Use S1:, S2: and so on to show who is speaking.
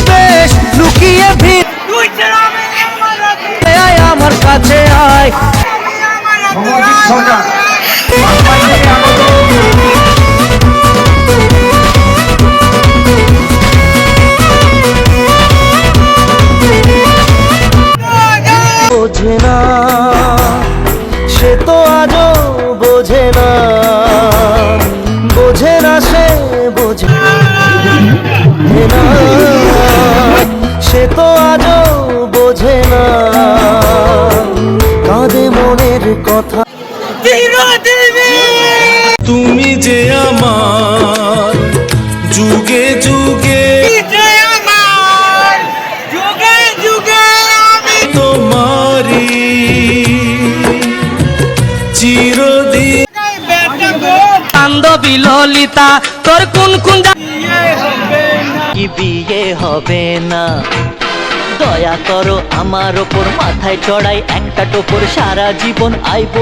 S1: বেশ লুকিয়ে ভিড় আমার কাছে আয় বোঝে না সে তো আজও বোঝে না, বোঝে না সে বোঝে না, সে তো আজও বোঝে না, কাঁদে মনের কথা। তুমি যে আমার যুগে যুগে, তোমারি চিরদিন। বান্ধবী ললিতা তোর কোন কোন কি বিয়ে হবে না, দয়া করো আমার ওপর, মাথায় চড়াই একটা টোপর, সারা জীবন আইব।